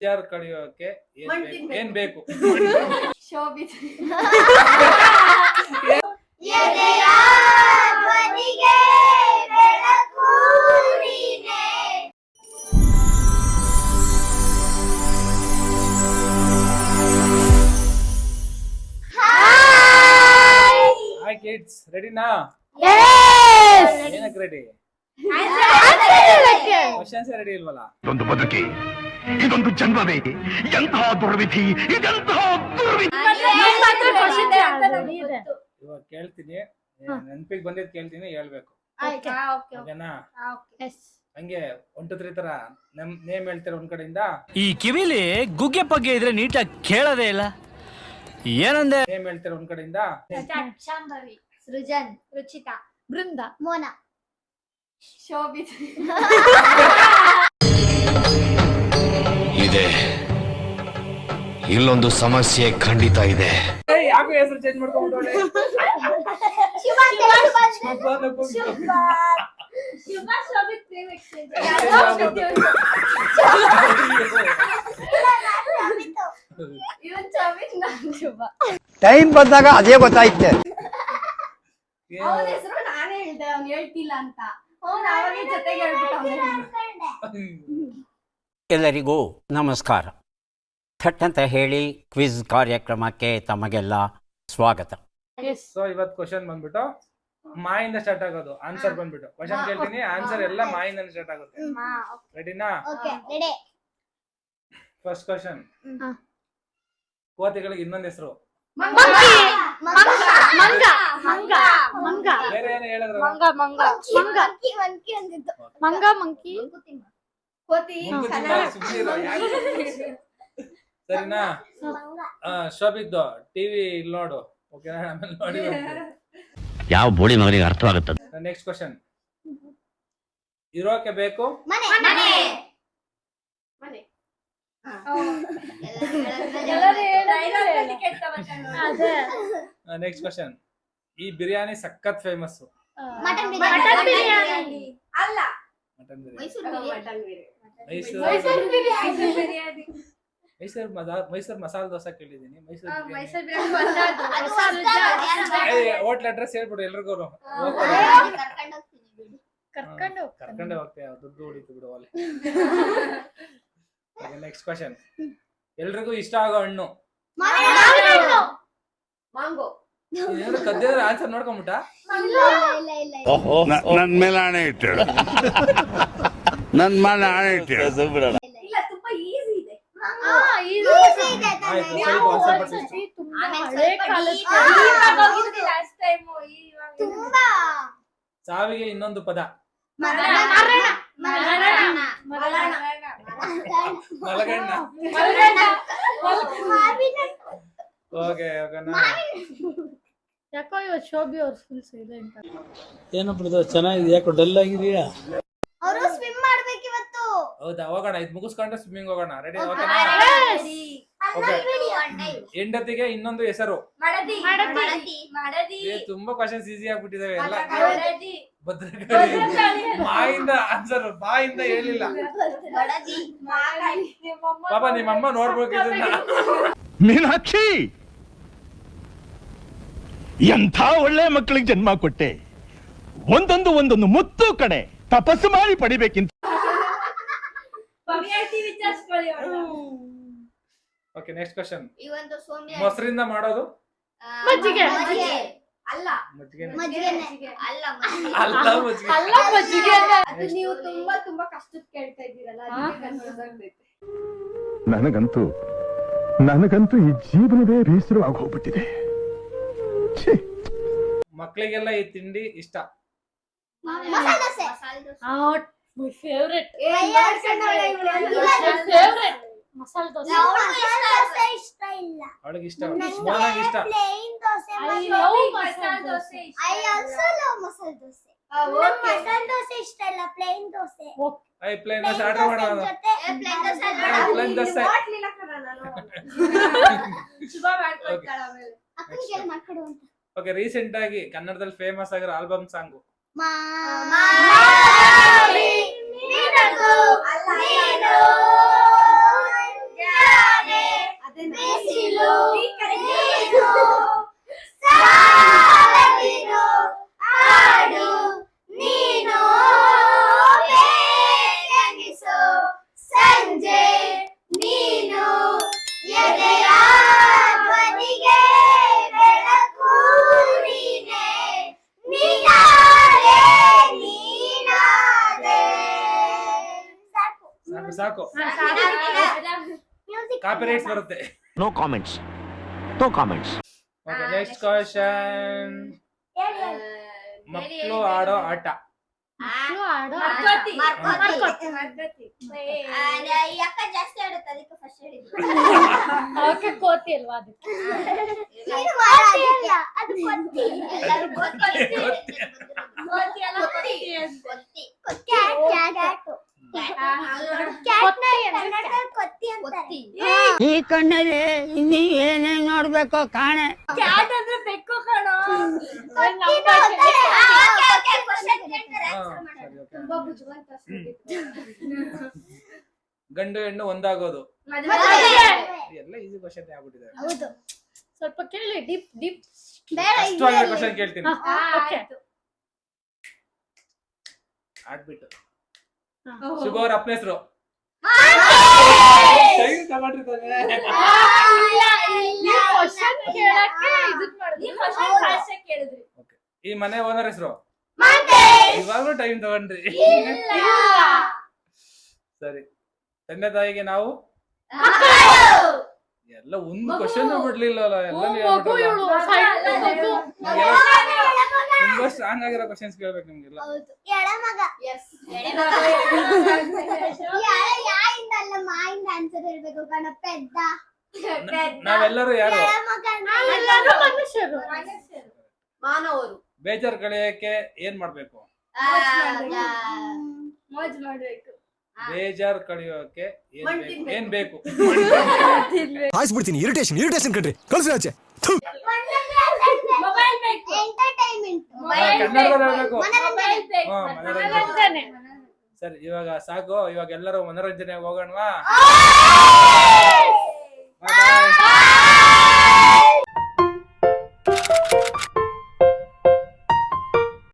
ವಿಚಾರ ಕಳಿಯೋಕೆ ಏನ್ ಬೇಕು? ಶೋಭಿತ ಹಾಯ್ ಕಿಡ್ಸ್, ರೆಡಿನಾ? ಏನಕ್ಕೆ ರೆಡಿ? ಕ್ವಶನ್ಸ್ ರೆಡಿ ಇಲ್ವಲ್ಲ? ಇದೊಂದು ಬದುಕಿ, ಇದೊಂದು ಜನ್ಮವೇ, ಎಂತಹ ದುರ್ವಿಧಿ, ಇದೆಂತಹ ದುರ್ವಿಧಿ. ಇವಾಗ ಕೇಳ್ತೀನಿ, ನೆನಪಿಗೆ ಬಂದಿದ್ ಕೇಳ್ತೀನಿ, ಹೇಳ್ಬೇಕು. ಓಕೆನಾ? ಹಂಗೆ 1 2 3 ತರ ನೇಮ್ ಹೇಳ್ತೀರ ಒಂದ್ ಕಡೆಯಿಂದ. ಈ ಕಿವಿಲಿ ಗುಗ್ಗೆ ಪಗ್ಗೆ ಇದ್ರೆ ನೀಟಾಗಿ ಕೇಳೋದೇ ಇಲ್ಲ. ಏನಂದೆ? ನೇಮ್ ಹೇಳ್ತೀರ ಒಂದ್ ಕಡೆಯಿಂದ. ಶಾಂಭವಿ, ಸೃಜನ್, ರುಚಿತಾ, ಬೃಂದ, ಮೋನಾ, ಶೋಭಿತ. ಇದೆ, ಇಲ್ಲೊಂದು ಸಮಸ್ಯೆ ಖಂಡಿತ ಇದೆ. ಯಾಕೆ ಹೆಸರು ಚೇಂಜ್ ಮಾಡ್ಕೊಂಡ್ಬಿಟ್ಟೆ? ಟೈಮ್ ಬಂದಾಗ ಅದೇ ಗೊತ್ತಾಯ್ತೆ. ಅವನ ಹೆಸರು ನಾನೇ ಹೇಳ್ದೆ, ಅವ್ನು ಹೇಳ್ತಿಲ್ಲ ಅಂತ. ಅವ್ನು ಅವಾಗೇ ಜೊತೆಗೆ ಹೇಳ್ಬಿಟ್ಟು. ಎಲ್ಲರಿಗೂ ನಮಸ್ಕಾರ. ಥಟ್ ಅಂತ ಹೇಳಿ ಕ್ವಿಜ್ ಕಾರ್ಯಕ್ರಮಕ್ಕೆ ತಮಗೆಲ್ಲ ಸ್ವಾಗತ. ಸೊ ಇವತ್ತು ಕ್ವಶನ್ ಬಂದ್ಬಿಟ್ಟು ಮಾಯಿಂದ ಸ್ಟಾರ್ಟ್ ಆಗೋದು. ಆನ್ಸರ್ ಬಂದ್ಬಿಟ್ಟು ಕ್ವಶನ್ ಕೇಳ್ತೀನಿ, ಆನ್ಸರ್ ಎಲ್ಲ ಮಾಯಿಂದ ಸ್ಟಾರ್ಟ್ ಆಗುತ್ತೆ. ರೆಡಿನಾ? ಫಸ್ಟ್ ಕ್ವಶನ್, ಕೋತಿಗಳಿಗೆ ಇನ್ನೊಂದು ಹೆಸರು ಬೇರೆ ಏನು ಹೇಳಿದ್ರು? ಸರಿನಾ? ಶೋಭಿದ್ದು ಟಿವಿ ಇಲ್ಲಿ ನೋಡು, ಓಕೆನಾ? ಆಮೇಲೆ ನೋಡಿ. ಯಾವ ಬೋಳಿ ಮಗನಿಗೆ ಅರ್ಥವಾಗುತ್ತದೆ? ನೆಕ್ಸ್ಟ್ ಕ್ವಶನ್, ಇರೋಕೆ ಬೇಕು ನೆಕ್ಸ್ಟ್ ಕ್ವಶನ್, ಈ ಬಿರಿಯಾನಿ ಸಖತ್ ಫೇಮಸ್. ಮಟನ್ ಬಿರಿಯಾನಿ ಅಲ್ಲ, ಮಟನ್ ಮೈಸೂರು ಮೈಸೂರು ಮಸಾಲೆ ದೋಸೆ ಕೇಳಿದೀನಿ. ಮೈಸೂರು ಬಿರಿಯಾನಿ ಹೋಟ್ಲ್ ಅಡ್ರೆಸ್ ಹೇಳ್ಬಿಡು ಎಲ್ರಿಗೂ. ಕರ್ಕೊಂಡೆ ಹೋಗ್ತೇವೆ, ದುಡ್ಡು ಹೊಡಿತು ಬಿಡು ಅಲ್ಲಿ. ನೆಕ್ಸ್ಟ್ ಕ್ವಶನ್, ಎಲ್ರಿಗೂ ಇಷ್ಟ ಆಗೋ ಹಣ್ಣು. ಮಾಂಗೋ. ಕದ್ದಿದ್ರೆ ಆನ್ಸರ್ ನೋಡ್ಕೊಂಬಿಟ್ಟ. ನನ್ ಮೇಲೆ ಆಣೆ ಇಟ್ಟು, ನನ್ ಮೇಲೆ ಆಣೆ ಇಟ್ಟು. ಇಲ್ಲ, ತುಂಬಾ ಈಸಿ ಇದೆ. ಸಾವಿಗೆ ಇನ್ನೊಂದು ಪದ. ಮಲಗಣ್ಣ. ಓಕೆ ಯಾಕೋ ಇವತ್ತು ಶೋಭಿ ಅವ್ರ ಫುಲ್ ಸೈಲೆಂಟ್. ಏನಪ್ಪ ಚೆನ್ನಾಗಿದೆ, ಯಾಕೋ ಡಲ್ ಆಗಿದೆಯಾ? ಅವರು ಸ್ವಿಮ್ ಮಾಡ್ಬೇಕು ಇವತ್ತು. ಹೌದಾ? ಹೋಗೋಣ, ಇದು ಮುಗಿಸ್ಕೊಂಡ್ರೆ ಸ್ವಿಮ್ಮಿಂಗ್ ಹೋಗೋಣ. ರೆಡಿ? ಓಕೆನಾ? ಹೆಂಡತಿಗೆ ಇನ್ನೊಂದು ಹೆಸರು. ತುಂಬಾ ಕ್ವಶನ್ಸ್ ಈಸಿ ಆಗ್ಬಿಟ್ಟಿದಾವೆ ಎಲ್ಲ. ಭದ್ರಕಾಳಿ. ಮಾಯಿಂದ ಆನ್ಸರ್, ಬಾಯಿಂದ ಹೇಳಿಲ್ಲ. ಪಾಪ ನಿಮ್ಮಮ್ಮ ನೋಡ್ಬೇಕಿದ್ದ. ಮೀನಾಕ್ಷಿ, ಎಂಥ ಒಳ್ಳೆ ಮಕ್ಕಳಿಗೆ ಜನ್ಮ ಕೊಟ್ಟೆ. ಒಂದೊಂದು ಮುತ್ತು ಕಡೆ ತಪಸ್ಸು ಮಾಡಿ ಪಡಿಬೇಕಿಂತ. ಓಕೆ, ನೆಕ್ಸ್ಟ್ ಕ್ವಶನ್, ಮೊಸರಿಂದ ಮಾಡೋದು. ಮಜ್ಜಿಗೆ ಅಲ್ಲ, ಮಜ್ಜಿಗೆ ಅಲ್ಲ, ಮಜ್ಜಿಗೆ. ಅದು ನೀವು ತುಂಬಾ ಕಷ್ಟದ ಕೇಳ್ತಾ ಇದ್ದೀರಲ್ಲ, ನನಗಂತೂ ಈ ಜೀವನವೇ ಬೇಸರವಾಗಿ ಹೋಗ್ಬಿಟ್ಟಿದೆ. ಮಕ್ಕಳಿಗೆಲ್ಲ ಈ ತಿಂಡಿ ಇಷ್ಟ. My favourite masala dosa. ಅವಳಿಗೆ ಇಷ್ಟ, ಮೋನಾಗಿ ಇಷ್ಟ. I love masala dosa. Plain dosa. Plain dosa order ಮಾಡೋಣ. ಪ್ಲೇನ್ ದೋಸೆ. ಓಕೆ, ರೀಸೆಂಟ್ ಆಗಿ ಕನ್ನಡದಲ್ಲಿ ಫೇಮಸ್ ಆಗಿರೋ ಆಲ್ಬಮ್ ಸಾಂಗು. ಕಾಪಿರೈಟ್ಸ್ ಬರುತ್ತೆ. No comments. Okay, next question. ಮಕ್ಕಳು ಆಡೋ ಆಟ. ಮರ್ಕೋತಿ. ಈ ಅಕ್ಕ ಜಾಸ್ತಿ ಆಡುತ್ತೆ ಅದಕ್ಕೆ ಫಸ್ಟ್ ಹೇಳಿದ್ದು. ಅವಕ್ಕೆ ಕೋತಿ ಅಲ್ವಾ ಅದಕ್ಕೆ. ಅದು ಕೊತ್ತಿ. ಎಲ್ಲರೂ ಗೊತ್ತಿ. ಕೋತಿ ಅಲ್ಲ ಕೊತ್ತಿ. ಈ ಕಣ್ಣಲ್ಲಿ ಇನ್ನೀ ಏನೇನ್ ನೋಡ್ಬೇಕೋ ಕಾಣೆ. ಕ್ಯಾಟ್ ಅಂದ್ರೆ ಬೆಕ್ಕು ಕಣೋ. ತುಂಬಾ ಬುದ್ಧಿವಂತ ಗಂಡು ಹೆಣ್ಣು ಒಂದಾಗೋದು. ಮದುವೆ. ಎಲ್ಲ ಈಸಿ ಕ್ವಶನ್ ಆಗ್ಬಿಟ್ಟಿದೆ. ಹೌದು, ಸ್ವಲ್ಪ ಕೇಳಿ. ಡೀಪ್ ಕಷ್ಟವಾಗಿರೋ ಕ್ವಶನ್ ಕೇಳ್ತೀನಿ. ಆಡ್ಬಿಟ್ಟು ಶುಭ ಅವ್ರ ಅಪ್ಪನ ಹೆಸರು. ಈ ಮನೆ ಓನರ್ ಹೆಸರು. ಇವಾಗ್ಲೂ ಟೈಮ್ ತಗೊಂಡ್ರಿ. ಸರಿ, ತಂದೆ ತಾಯಿಗೆ ನಾವು ಎಲ್ಲ ಒಂದು ಕ್ವಶನ್ ಬಿಡ್ಲಿಲ್ಲ. ಎಲ್ಲ ತುಂಬಾ ಸ್ಟ್ರಾಂಗ್ ಆಗಿರೋ ಕ್ವಶನ್ಸ್ ಕೇಳ್ಬೇಕು ನಿಮ್ಗೆಲ್ಲ. ಆನ್ಸರ್ ಹೇಳ್ಬೇಕು ಕಣ. ಪೆದ್ದ ನಾವೆಲ್ಲರೂ ಯಾರು? ಮನುಷ್ಯರು. ಮಾನವರು. ಬೇಜಾರ್ ಕಳೆಯಕ್ಕೆ ಏನ್ ಮಾಡ್ಬೇಕು? ಮೋಜ್ ಮಾಡ್ಬೇಕು. ಬೇಜಾರ್ ಕಳೆಯೋಕೆ ಏನ್ ಬೇಕು? ಹಾಯಿಸ್ಬಿಡ್ತೀನಿ. ಇರಿಟೇಷನ್ ಕಣ್ರಿ, ಕಳ್ಸಿ ಆಚೆ. ಮೊಬೈಲ್ ಬೇಕು. ಎಂಟರ್ಟೈನ್ಮೆಂಟ್. ಕನ್ನಡದಲ್ಲಿ ಹೇಳ್ಬೇಕು. ಮನರಂಜನೆ. ಮನರಂಜನೆ. ಸರಿ, ಇವಾಗ ಸಾಕು. ಇವಾಗ ಎಲ್ಲರೂ ಮನೋರಂಜನೆ ಹೋಗೋಣವಾ? ಬಾಯ್.